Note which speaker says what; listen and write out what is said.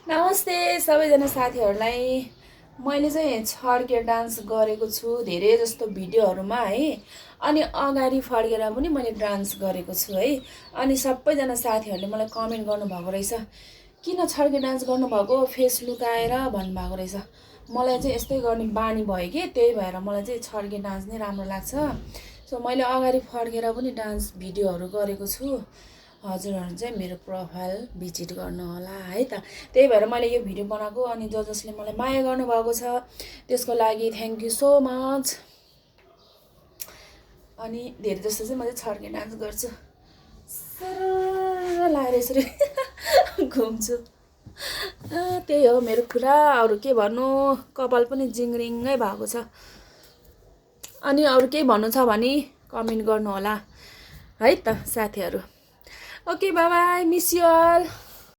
Speaker 1: नमस्ते सबैजना साथीहरूलाई। मैले चाहिँ छड्के डान्स गरेको छु धेरै जस्तो भिडियोहरूमा है, अनि अगाडि फर्केर पनि मैले डान्स गरेको छु है। अनि सबैजना साथीहरूले मलाई कमेन्ट गर्नुभएको रहेछ, किन छड्के डान्स गर्नुभएको, फेस लुकाएर भन्नुभएको रहेछ। मलाई चाहिँ यस्तै गर्ने बानी भयो कि, त्यही भएर मलाई चाहिँ छड्के डान्स नै राम्रो लाग्छ। सो मैले अगाडि फर्केर पनि डान्स भिडियोहरू गरेको छु। हजुरहरू चाहिँ मेरो प्रोफाइल भिजिट गर्नु होला है त। त्यही भएर मैले यो भिडियो बनाएको। अनि जसले मलाई माया गर्नुभएको छ त्यसको लागि थ्याङ्क यू सो मच। अनि धेरै जस्तो चाहिँ मैले छड्के डान्स गर्छु, सर लाएर यसरी घुम्छु। त्यही हो मेरो कुरा, अरू के भन्नु, कपाल पनि जिङ्रिङ्गै भएको छ। अनि अरू केही भन्नु छ भने कमेन्ट गर्नु होला है त साथीहरू। Okay bye bye, miss you all.